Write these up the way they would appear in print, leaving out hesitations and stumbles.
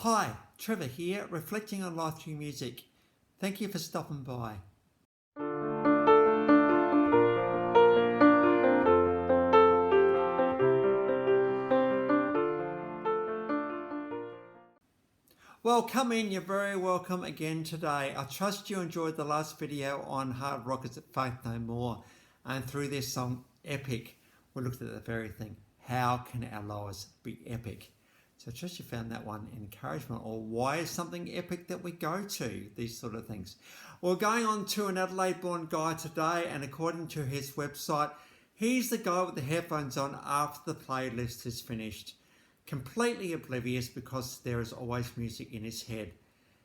Hi, Trevor here, reflecting on life through music. Thank you for stopping by. Well, come in, you're very welcome again today. I trust you enjoyed the last video on Hard Rockers at Faith No More, and through this song, Epic, we looked at the very thing. How can our lowers be epic? So I trust you found that one encouragement, or why is something epic that we go to, these sort of things. We're going on to an Adelaide born guy today, and according to his website, he's the guy with the headphones on after the playlist is finished, completely oblivious because there is always music in his head.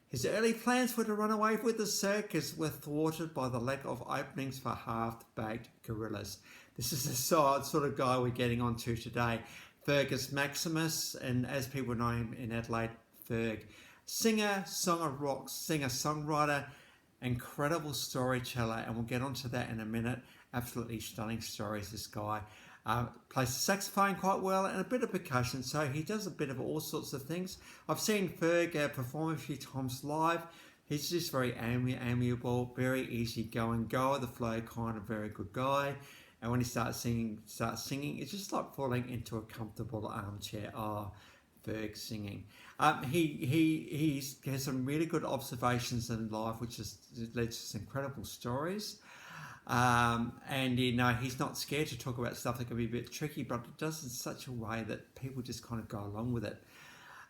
His early plans were to run away with the circus were thwarted by the lack of openings for half-baked gorillas. This is the sort of guy we're getting onto today. Fergus Maximus, and as people know him in Adelaide, Ferg. Singer, singer-songwriter, incredible storyteller, and we'll get onto that in a minute. Absolutely stunning stories, this guy. Plays the saxophone quite well and a bit of percussion, so he does a bit of all sorts of things. I've seen Ferg perform a few times live. He's just very amiable, very easygoing, go with the flow kind of very good guy. And when he starts singing, it's just like falling into a comfortable armchair. Oh, Ferg singing. He has some really good observations in life, which led to some incredible stories. And you know, he's not scared to talk about stuff that can be a bit tricky, but it does in such a way that people just kind of go along with it.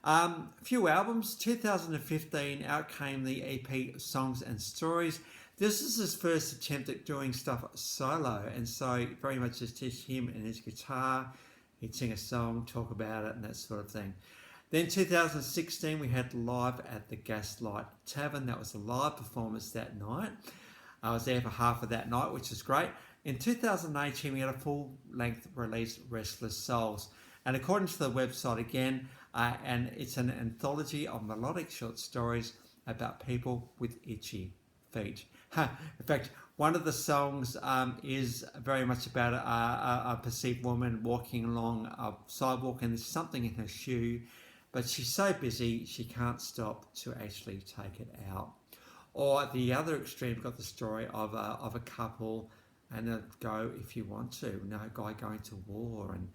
A few albums. 2015 out came the EP Songs and Stories. This is his first attempt at doing stuff solo, and so very much just him and his guitar. He'd sing a song, talk about it, and that sort of thing. Then 2016 we had Live at the Gaslight Tavern. That was a live performance that night. I was there for half of that night, which is great. In 2018 we had a full-length release, Restless Souls. And according to the website again, and it's an anthology of melodic short stories about people with itchy feet. In fact, one of the songs is very much about a perceived woman walking along a sidewalk and there's something in her shoe, but she's so busy she can't stop to actually take it out. Or at the other extreme, got the story of a couple and a go if you want to. You know, a guy going to war and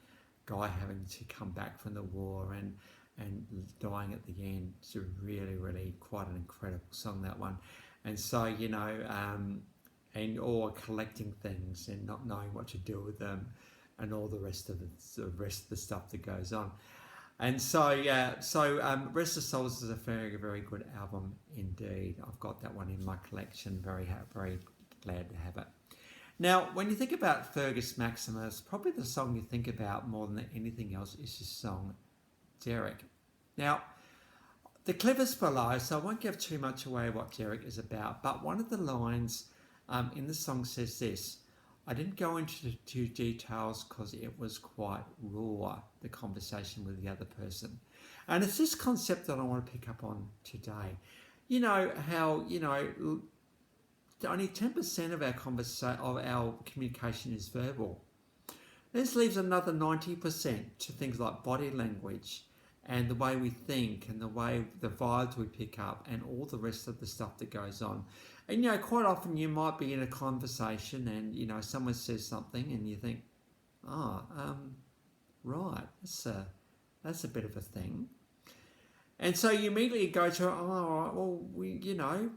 guy having to come back from the war and dying at the end. It's a really, really quite an incredible song, that one. And so, you know, or collecting things and not knowing what to do with them and all the rest of the stuff that goes on. And so, yeah, Restless Souls is a very, very good album indeed. I've got that one in my collection. Very glad to have it. Now, when you think about Fergus Maximus, probably the song you think about more than anything else is his song, Derek. Now, the clip is below, so I won't give too much away what Derek is about, but one of the lines in the song says this: I didn't go into details because it was quite raw, the conversation with the other person. And it's this concept that I want to pick up on today. You know how, you know, only 10% of our communication is verbal. This leaves another 90% to things like body language and the way we think and the vibes we pick up and all the rest of the stuff that goes on. And, you know, quite often you might be in a conversation and, you know, someone says something and you think, right, that's a bit of a thing. And so you immediately go to, you know,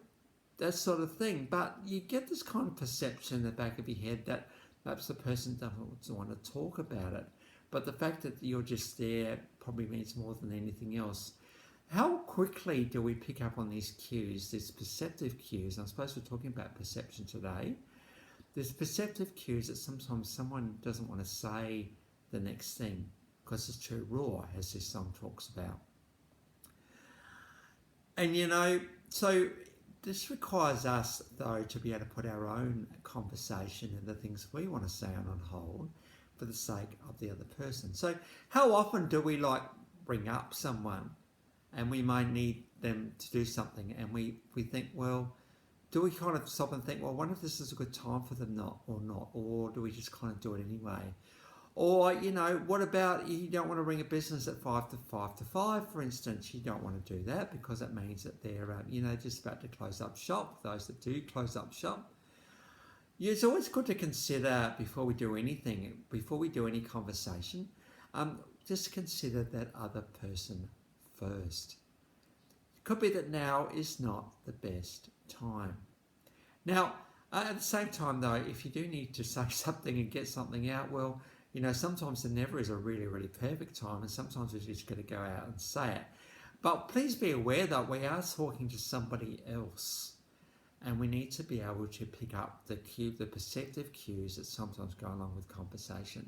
that sort of thing. But you get this kind of perception in the back of your head that perhaps the person doesn't want to talk about it. But the fact that you're just there probably means more than anything else. How quickly do we pick up on these cues, these perceptive cues? I suppose we're talking about perception today. There's perceptive cues that sometimes someone doesn't want to say the next thing because it's too raw, as this song talks about. And, you know, so this requires us, though, to be able to put our own conversation and the things we want to say on hold for the sake of the other person. So how often do we bring up someone and we might need them to do something and we think, well, do we kind of stop and think, well, I wonder if this is a good time for them or not? Or do we just kind of do it anyway? Or, you know, what about you don't want to ring a business at 5 to 5, for instance? You don't want to do that because it means that they're, you know, just about to close up shop. Those that do close up shop. Yeah, it's always good to consider before we do anything, before we do any conversation, just consider that other person first. It could be that now is not the best time. Now, at the same time though, if you do need to say something and get something out, well, you know, sometimes there never is a really, really perfect time, and sometimes we've just got to go out and say it. But please be aware that we are talking to somebody else, and we need to be able to pick up the perceptive cues that sometimes go along with conversation.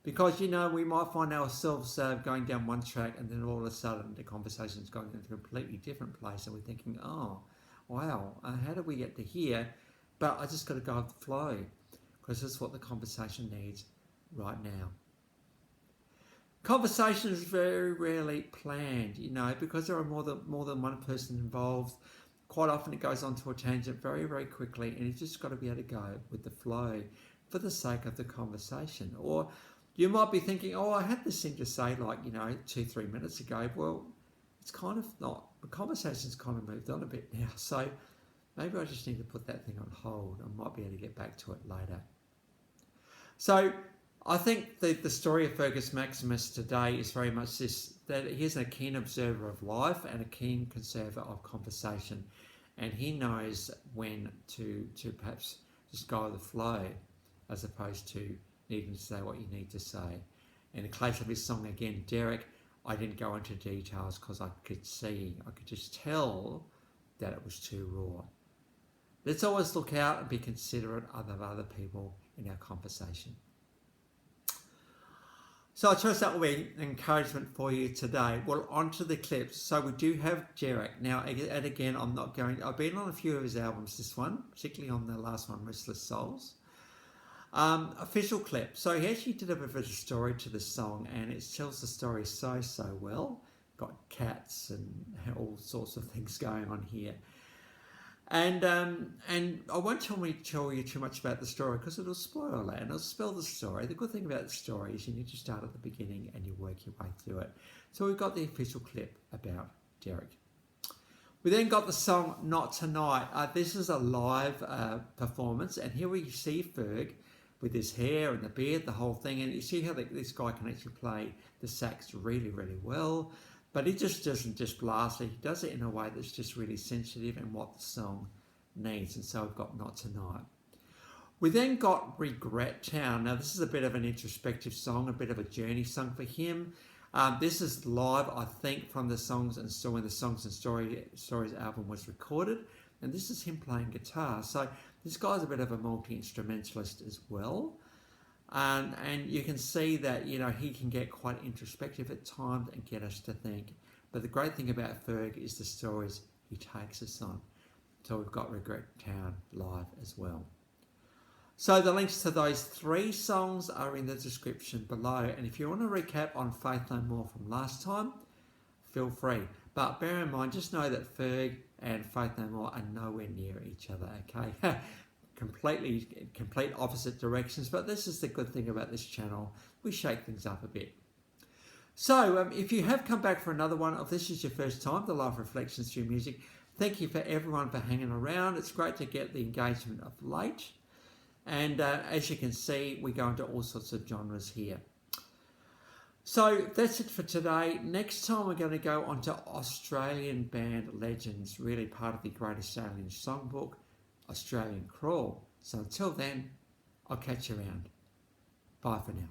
Because, you know, we might find ourselves going down one track, and then all of a sudden the conversation's going into a completely different place, and we're thinking, oh, wow, how did we get to here? But I just got to go with the flow, because that's what the conversation needs right now. Conversation is very rarely planned, you know, because there are more than one person involved. Quite often it goes on to a tangent very, very quickly, and you've just got to be able to go with the flow for the sake of the conversation. Or you might be thinking, oh, I had this thing to say like, you know, 2-3 minutes ago. Well, it's kind of not. The conversation's kind of moved on a bit now. So maybe I just need to put that thing on hold. I might be able to get back to it later. So I think the story of Fergus Maximus today is very much this, that he's a keen observer of life and a keen conserver of conversation. And he knows when to perhaps just go with the flow as opposed to needing to say what you need to say. In the case of his song again, Derek, I didn't go into details because I could just tell that it was too raw. Let's always look out and be considerate of other people in our conversation. So I trust that will be an encouragement for you today. Well, on to the clips. So we do have Derek. Now, and again, I've been on a few of his albums, this one, particularly on the last one, Restless Souls. Official clip. So he actually did a bit of a story to the song, and it tells the story so well. Got cats and all sorts of things going on here. And I won't tell you too much about the story because it'll spoil it and it'll spell the story. The good thing about the story is you need to start at the beginning and you work your way through it. So we've got the official clip about Derek. We then got the song Not Tonight. This is a live performance, and here we see Ferg with his hair and the beard, the whole thing, and you see how this guy can actually play the sax really, really well. But he just doesn't just blast it. He does it in a way that's just really sensitive and what the song needs. And so we've got Not Tonight. We then got Regrettown. Now this is a bit of an introspective song, a bit of a journey song for him. This is live, I think, from the Songs and Story, when the Songs and Stories album was recorded. And this is him playing guitar. So this guy's a bit of a multi-instrumentalist as well. And you can see that, you know, he can get quite introspective at times and get us to think. But the great thing about Ferg is the stories he takes us on. So we've got Regrettown live as well. So the links to those 3 songs are in the description below. And if you want to recap on Faith No More from last time, feel free. But bear in mind, just know that Ferg and Faith No More are nowhere near each other, okay? Complete opposite directions, but this is the good thing about this channel. We shake things up a bit. So if you have come back for another one, if this is your first time, the Life Reflections through Music, thank you for everyone for hanging around. It's great to get the engagement of late. And as you can see, we go into all sorts of genres here. So that's it for today. Next time we're going to go on to Australian band legends, really part of the Great Australian Songbook, Australian Crawl. So until then, I'll catch you around. Bye for now.